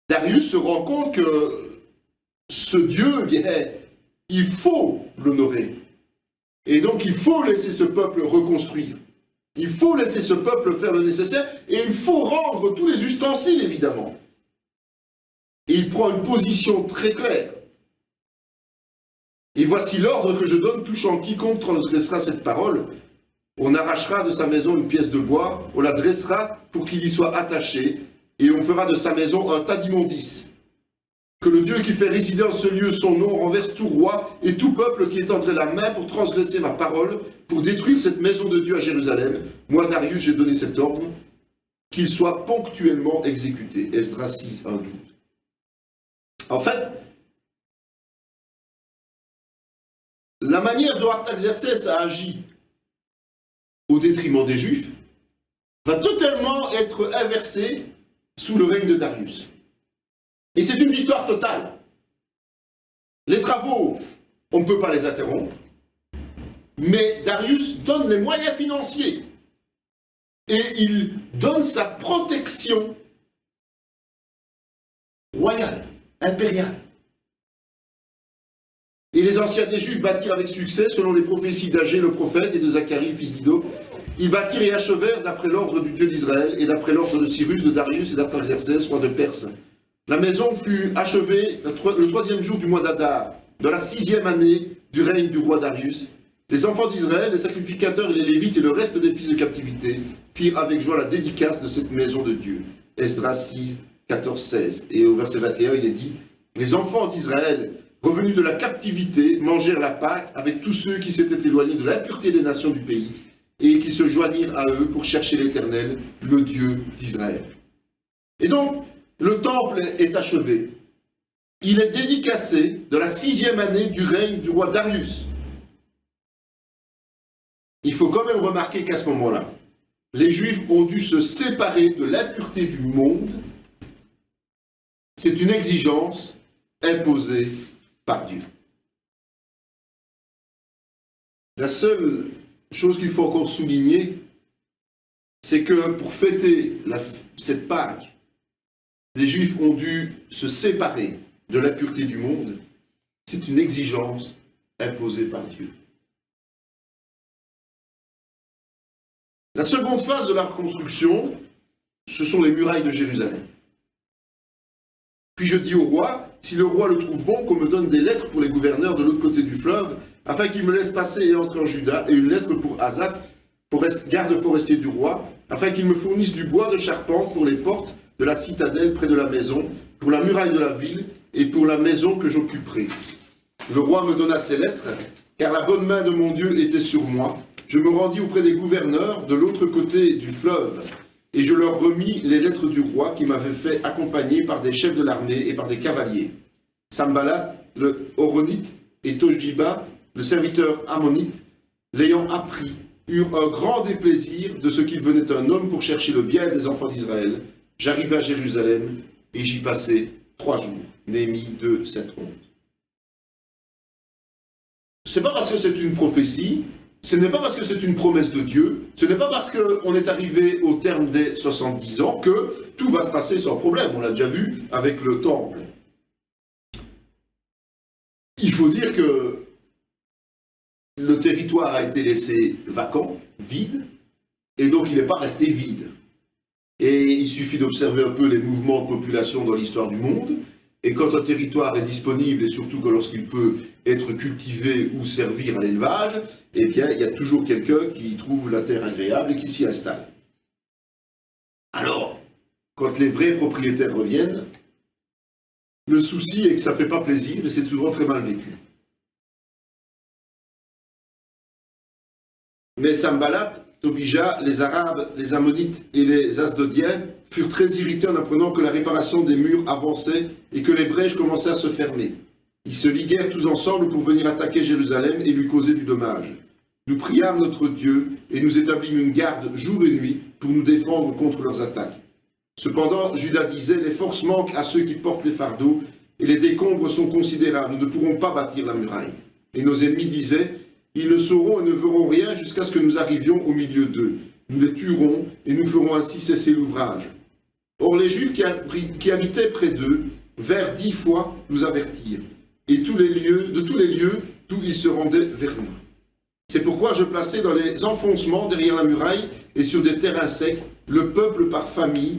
Darius se rend compte que ce Dieu, bien, il faut l'honorer. Et donc, il faut laisser ce peuple reconstruire. Il faut laisser ce peuple faire le nécessaire et il faut rendre tous les ustensiles, évidemment. Et il prend une position très claire. Et voici l'ordre que je donne touchant quiconque transgressera cette parole. On arrachera de sa maison une pièce de bois, on la dressera pour qu'il y soit attaché, et on fera de sa maison un tas d'immondices. Que le Dieu qui fait résider en ce lieu son nom renverse tout roi et tout peuple qui étendrait la main pour transgresser ma parole, pour détruire cette maison de Dieu à Jérusalem. Moi, Darius, j'ai donné cet ordre, qu'il soit ponctuellement exécuté. Esdras 6, 1, 12. En fait, la manière dont Artaxerxès a agi au détriment des Juifs va totalement être inversée sous le règne de Darius. Et c'est une victoire totale. Les travaux, on ne peut pas les interrompre, mais Darius donne les moyens financiers et il donne sa protection royale, impériale. Et les anciens des Juifs bâtirent avec succès, selon les prophéties d'Agé le prophète et de Zacharie, fils d'Iddo. Ils bâtirent et achevèrent d'après l'ordre du Dieu d'Israël et d'après l'ordre de Cyrus, de Darius et d'Artaxerxès, roi de Perse. La maison fut achevée le troisième jour du mois d'Adar, de la 6e année du règne du roi Darius. Les enfants d'Israël, les sacrificateurs et les Lévites et le reste des fils de captivité firent avec joie la dédicace de cette maison de Dieu. Esdras 6, 14, 16. Et au verset 21, il est dit « Les enfants d'Israël, revenus de la captivité, mangèrent la Pâque avec tous ceux qui s'étaient éloignés de l'impureté des nations du pays et qui se joignirent à eux pour chercher l'Éternel, le Dieu d'Israël. » Et donc, le temple est achevé. Il est dédicacé de la 6e année du règne du roi Darius. Il faut quand même remarquer qu'à ce moment-là, les Juifs ont dû se séparer de l'impureté du monde. C'est une exigence imposée par Dieu. La seule chose qu'il faut encore souligner, c'est que pour fêter cette Pâque, les Juifs ont dû se séparer de l'impureté du monde. C'est une exigence imposée par Dieu. La seconde phase de la reconstruction, ce sont les murailles de Jérusalem. Puis je dis au roi, si le roi le trouve bon, qu'on me donne des lettres pour les gouverneurs de l'autre côté du fleuve, afin qu'ils me laissent passer et entrer en Juda, et une lettre pour Asaph, garde forestier du roi, afin qu'il me fournisse du bois de charpente pour les portes de la citadelle près de la maison, pour la muraille de la ville, et pour la maison que j'occuperai. Le roi me donna ces lettres, car la bonne main de mon Dieu était sur moi. Je me rendis auprès des gouverneurs de l'autre côté du fleuve, et je leur remis les lettres du roi qui m'avait fait accompagner par des chefs de l'armée et par des cavaliers. Sambalat, le Horonite, et Tojiba, le serviteur ammonite, l'ayant appris, eurent un grand déplaisir de ce qu'il venait un homme pour chercher le bien des enfants d'Israël. J'arrivai à Jérusalem, et j'y passai 3 jours. Néhémie 2, 7, 11. Ce n'est pas parce que c'est une prophétie, ce n'est pas parce que c'est une promesse de Dieu, ce n'est pas parce qu'on est arrivé au terme des 70 ans que tout va se passer sans problème. On l'a déjà vu avec le temple. Il faut dire que le territoire a été laissé vacant, vide, et donc il n'est pas resté vide. Et il suffit d'observer un peu les mouvements de population dans l'histoire du monde. Et quand un territoire est disponible, et surtout que lorsqu'il peut être cultivé ou servir à l'élevage, eh bien, il y a toujours quelqu'un qui trouve la terre agréable et qui s'y installe. Alors, quand les vrais propriétaires reviennent, le souci est que ça ne fait pas plaisir et c'est souvent très mal vécu. Mais Sambalat, Tobija, les Arabes, les Ammonites et les Asdodiens furent très irrités en apprenant que la réparation des murs avançait et que les brèches commençaient à se fermer. Ils se liguèrent tous ensemble pour venir attaquer Jérusalem et lui causer du dommage. Nous priâmes notre Dieu et nous établîmes une garde jour et nuit pour nous défendre contre leurs attaques. Cependant, Judas disait, les forces manquent à ceux qui portent les fardeaux et les décombres sont considérables, nous ne pourrons pas bâtir la muraille. Et nos ennemis disaient, ils ne sauront et ne verront rien jusqu'à ce que nous arrivions au milieu d'eux. Nous les tuerons et nous ferons ainsi cesser l'ouvrage. Or les Juifs qui habitaient près d'eux, vers 10 fois, nous avertirent. Et de tous les lieux d'où ils se rendaient vers nous. C'est pourquoi je plaçai dans les enfoncements derrière la muraille et sur des terrains secs le peuple par famille,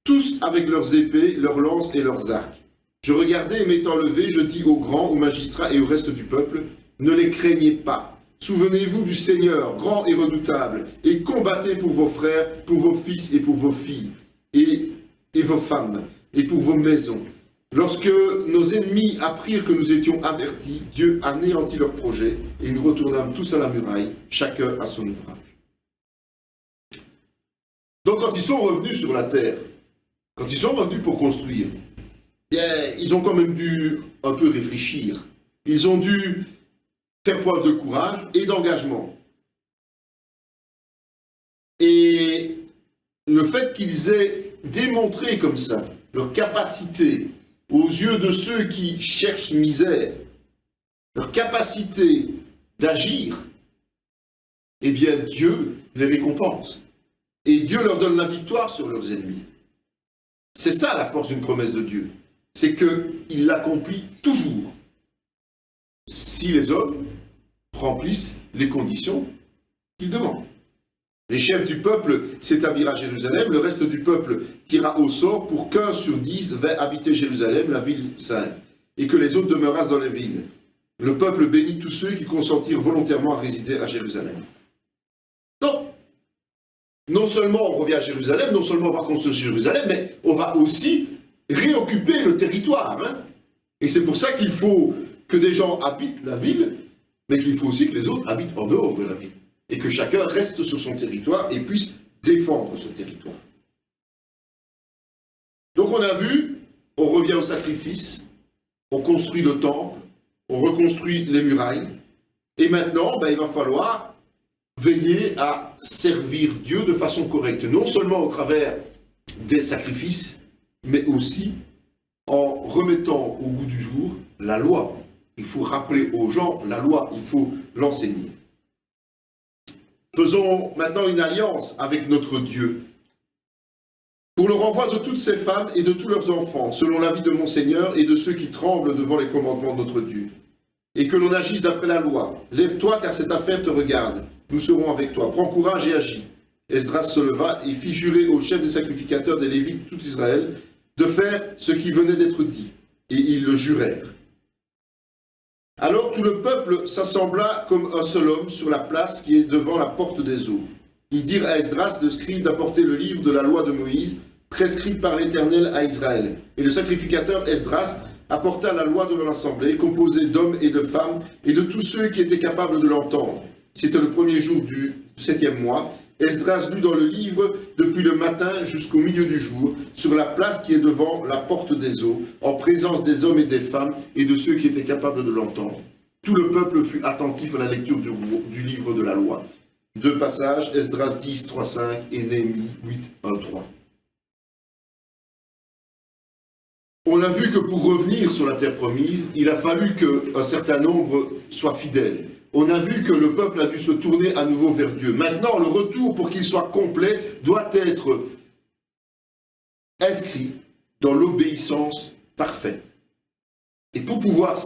tous avec leurs épées, leurs lances et leurs arcs. Je regardai et m'étant levé, je dis aux grands, aux magistrats et au reste du peuple, ne les craignez pas. Souvenez-vous du Seigneur, grand et redoutable, et combattez pour vos frères, pour vos fils et pour vos filles, et vos femmes, et pour vos maisons. Lorsque nos ennemis apprirent que nous étions avertis, Dieu anéantit leur projet, et nous retournâmes tous à la muraille, chacun à son ouvrage. Donc quand ils sont revenus sur la terre, quand ils sont revenus pour construire, bien, ils ont quand même dû un peu réfléchir. Ils ont dû faire preuve de courage et d'engagement. Et le fait qu'ils aient démontré comme ça leur capacité aux yeux de ceux qui cherchent misère, leur capacité d'agir, eh bien Dieu les récompense. Et Dieu leur donne la victoire sur leurs ennemis. C'est ça la force d'une promesse de Dieu. C'est qu'il l'accomplit toujours. Si les hommes remplissent les conditions qu'il demande. Les chefs du peuple s'établirent à Jérusalem, le reste du peuple tira au sort pour qu'1 sur 10 vint habiter Jérusalem, la ville sainte, et que les autres demeurassent dans les villes. Le peuple bénit tous ceux qui consentirent volontairement à résider à Jérusalem. Donc, non seulement on revient à Jérusalem, non seulement on va construire Jérusalem, mais on va aussi réoccuper le territoire. Hein. Et c'est pour ça qu'il faut que des gens habitent la ville, mais qu'il faut aussi que les autres habitent en dehors de la ville. Et que chacun reste sur son territoire et puisse défendre son territoire. Donc on a vu, on revient au sacrifice, on construit le temple, on reconstruit les murailles, et maintenant, il va falloir veiller à servir Dieu de façon correcte, non seulement au travers des sacrifices, mais aussi en remettant au goût du jour la loi. Il faut rappeler aux gens la loi, il faut l'enseigner. Faisons maintenant une alliance avec notre Dieu pour le renvoi de toutes ces femmes et de tous leurs enfants, selon l'avis de mon Seigneur et de ceux qui tremblent devant les commandements de notre Dieu. Et que l'on agisse d'après la loi. Lève-toi, car cette affaire te regarde. Nous serons avec toi. Prends courage et agis. Esdras se leva et fit jurer au chef des sacrificateurs des Lévites, tout Israël, de faire ce qui venait d'être dit. Et ils le jurèrent. Alors tout le peuple s'assembla comme un seul homme sur la place qui est devant la porte des eaux. Ils dirent à Esdras, le scribe, d'apporter le livre de la loi de Moïse, prescrite par l'Éternel à Israël. Et le sacrificateur Esdras apporta la loi devant l'assemblée, composée d'hommes et de femmes, et de tous ceux qui étaient capables de l'entendre. C'était le premier jour du 7e mois. Esdras lut dans le livre depuis le matin jusqu'au milieu du jour, sur la place qui est devant la porte des eaux, en présence des hommes et des femmes, et de ceux qui étaient capables de l'entendre. Tout le peuple fut attentif à la lecture du livre de la loi. Deux passages, Esdras 10, 3, 5 et Néhémie 8, 1, 3. On a vu que pour revenir sur la terre promise, il a fallu qu'un certain nombre soient fidèles. On a vu que le peuple a dû se tourner à nouveau vers Dieu. Maintenant, le retour, pour qu'il soit complet, doit être inscrit dans l'obéissance parfaite. Et pour pouvoir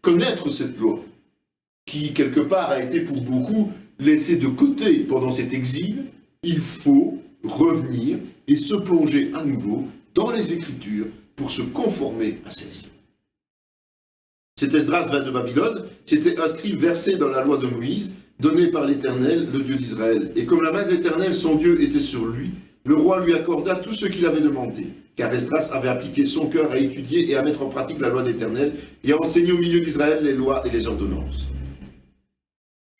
connaître cette loi, qui quelque part a été pour beaucoup laissée de côté pendant cet exil, il faut revenir et se plonger à nouveau dans les Écritures pour se conformer à celle-ci. Cet Esdras vint de Babylone, c'était un scribe versé dans la loi de Moïse, donnée par l'Éternel, le Dieu d'Israël. Et comme la main de l'Éternel, son Dieu, était sur lui, le roi lui accorda tout ce qu'il avait demandé. Car Esdras avait appliqué son cœur à étudier et à mettre en pratique la loi de l'Éternel, et à enseigner au milieu d'Israël les lois et les ordonnances.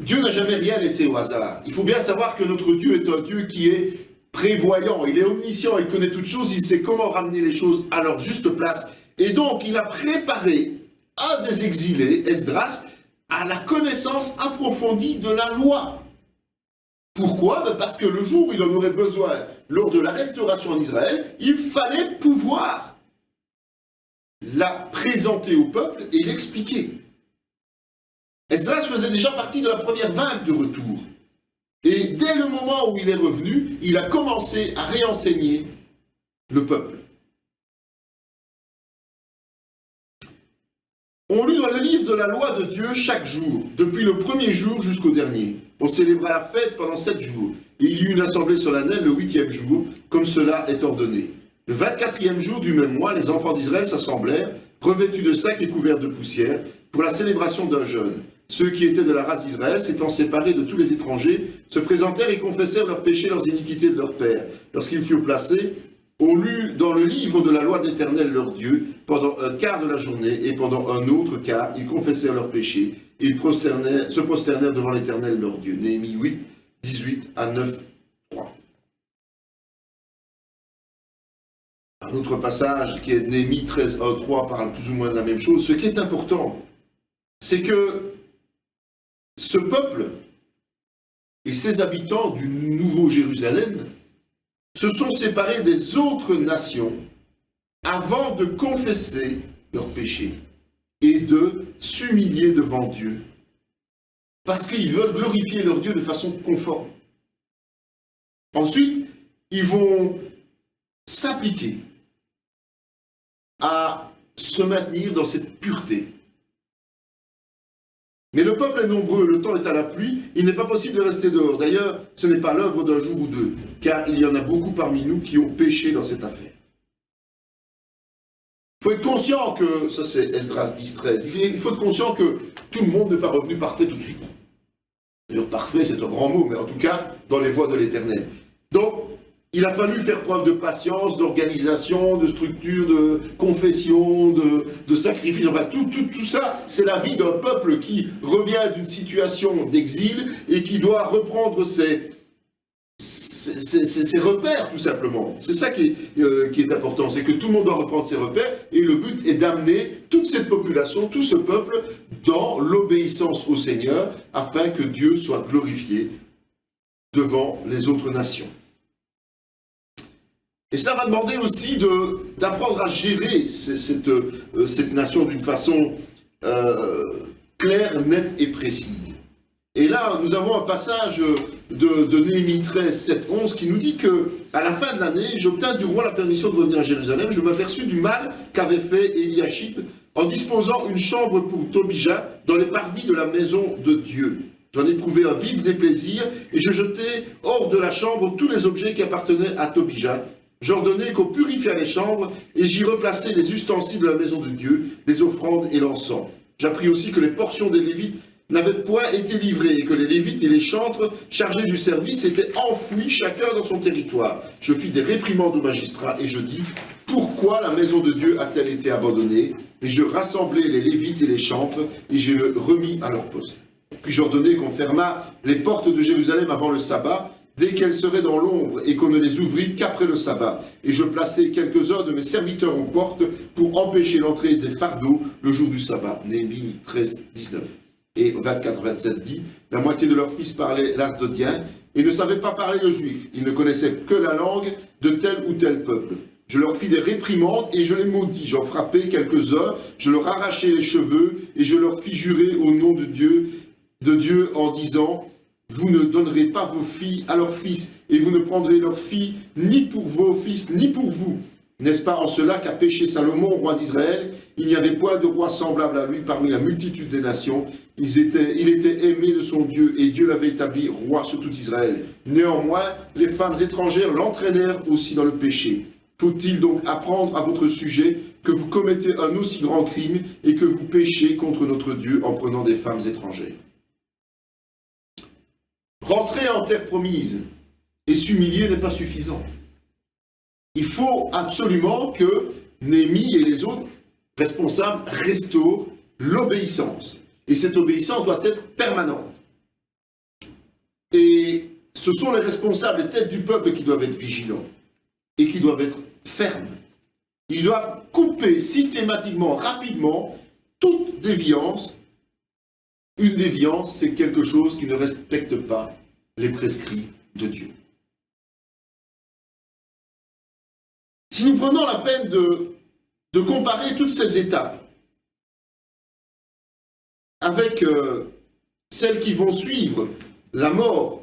Dieu n'a jamais rien laissé au hasard. Il faut bien savoir que notre Dieu est un Dieu qui est prévoyant, il est omniscient, il connaît toutes choses, il sait comment ramener les choses à leur juste place. Et donc, il a préparé un des exilés, Esdras, à la connaissance approfondie de la loi. Pourquoi? Parce que le jour où il en aurait besoin, lors de la restauration en Israël, il fallait pouvoir la présenter au peuple et l'expliquer. Esdras faisait déjà partie de la première vague de retour. Et dès le moment où il est revenu, il a commencé à réenseigner le peuple. On lut dans le livre de la loi de Dieu chaque jour, depuis le premier jour jusqu'au dernier. On célébra la fête pendant 7 jours, et il y eut une assemblée solennelle le 8e jour, comme cela est ordonné. Le 24e jour du même mois, les enfants d'Israël s'assemblèrent, revêtus de sacs et couverts de poussière, pour la célébration d'un jeûne. Ceux qui étaient de la race d'Israël, s'étant séparés de tous les étrangers, se présentèrent et confessèrent leurs péchés, leurs iniquités de leurs pères. Lorsqu'ils furent placés, on lut dans le livre de la loi de l'Éternel leur Dieu, pendant un quart de la journée, et pendant un autre quart, ils confessèrent leurs péchés, et ils se prosternèrent devant l'Éternel leur Dieu. Néhémie 8, 18 à 9, 3. Un autre passage qui est Néhémie 13, 1, 3 parle plus ou moins de la même chose. Ce qui est important, c'est que ce peuple et ses habitants du Nouveau Jérusalem se sont séparés des autres nations avant de confesser leurs péchés et de s'humilier devant Dieu, parce qu'ils veulent glorifier leur Dieu de façon conforme. Ensuite, ils vont s'appliquer à se maintenir dans cette pureté. Mais le peuple est nombreux, le temps est à la pluie, il n'est pas possible de rester dehors. D'ailleurs, ce n'est pas l'œuvre d'un jour ou deux, car il y en a beaucoup parmi nous qui ont péché dans cette affaire. faut être conscient que, ça c'est Esdras 10-13, il faut être conscient que tout le monde n'est pas revenu parfait tout de suite. D'ailleurs, parfait, c'est un grand mot, mais en tout cas, dans les voies de l'Éternel. Donc, il a fallu faire preuve de patience, d'organisation, de structure, de confession, de sacrifice. Enfin, tout ça, c'est la vie d'un peuple qui revient d'une situation d'exil et qui doit reprendre ses repères, tout simplement. C'est ça qui est important, c'est que tout le monde doit reprendre ses repères, et le but est d'amener toute cette population, tout ce peuple, dans l'obéissance au Seigneur, afin que Dieu soit glorifié devant les autres nations. Et cela va demander aussi d'apprendre à gérer cette nation d'une façon claire, nette et précise. Et là, nous avons un passage de Néhémie 13, 7, 11 qui nous dit que à la fin de l'année, j'obtins du roi la permission de revenir à Jérusalem. Je m'aperçus du mal qu'avait fait Eliashib en disposant une chambre pour Tobija dans les parvis de la maison de Dieu. J'en ai éprouvé un vif déplaisir et je jetai hors de la chambre tous les objets qui appartenaient à Tobija. J'ordonnai qu'on purifiât les chambres et j'y replaçai les ustensiles de la maison de Dieu, les offrandes et l'encens. J'appris aussi que les portions des Lévites n'avaient point été livrées et que les Lévites et les chantres chargés du service étaient enfouis chacun dans son territoire. Je fis des réprimandes aux magistrats et je dis « Pourquoi la maison de Dieu a-t-elle été abandonnée ?» Et je rassemblai les Lévites et les chantres et je les remis à leur poste. Puis j'ordonnai qu'on fermât les portes de Jérusalem avant le sabbat, dès qu'elles seraient dans l'ombre, et qu'on ne les ouvrît qu'après le sabbat. Et je plaçai quelques-uns de mes serviteurs aux portes pour empêcher l'entrée des fardeaux le jour du sabbat. Néhémie 13, 19. Et 24, 27 dit, la moitié de leurs fils parlaient l'asdodien et ne savaient pas parler le juif. Ils ne connaissaient que la langue de tel ou tel peuple. Je leur fis des réprimandes et je les maudis. J'en frappai quelques-uns, je leur arrachai les cheveux et je leur fis jurer au nom de Dieu en disant, vous ne donnerez pas vos filles à leurs fils, et vous ne prendrez leurs filles ni pour vos fils, ni pour vous. N'est-ce pas en cela qu'a péché Salomon, roi d'Israël? Il n'y avait point de roi semblable à lui parmi la multitude des nations. Il était aimé de son Dieu, et Dieu l'avait établi roi sur tout Israël. Néanmoins, les femmes étrangères l'entraînèrent aussi dans le péché. Faut-il donc apprendre à votre sujet que vous commettez un aussi grand crime, et que vous péchez contre notre Dieu en prenant des femmes étrangères? Rentrer en terre promise et s'humilier n'est pas suffisant. Il faut absolument que Néhémie et les autres responsables restaurent l'obéissance. Et cette obéissance doit être permanente. Et ce sont les responsables, les têtes du peuple qui doivent être vigilants et qui doivent être fermes. Ils doivent couper systématiquement, rapidement, toute déviance. Une déviance, c'est quelque chose qui ne respecte pas les prescrits de Dieu. Si nous prenons la peine de comparer toutes ces étapes avec celles qui vont suivre la mort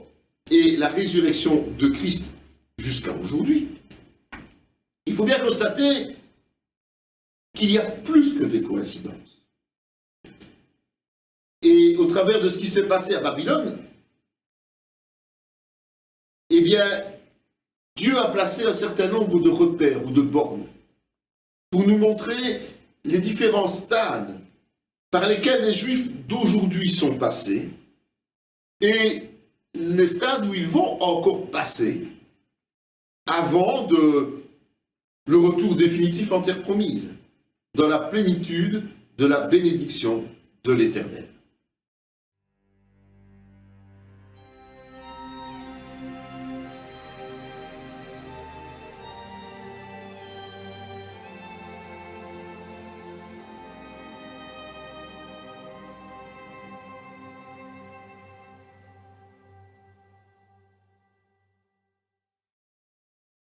et la résurrection de Christ jusqu'à aujourd'hui, il faut bien constater qu'il y a plus que des coïncidences. Et au travers de ce qui s'est passé à Babylone, eh bien, Dieu a placé un certain nombre de repères ou de bornes pour nous montrer les différents stades par lesquels les Juifs d'aujourd'hui sont passés et les stades où ils vont encore passer avant le retour définitif en terre promise, dans la plénitude de la bénédiction de l'Éternel.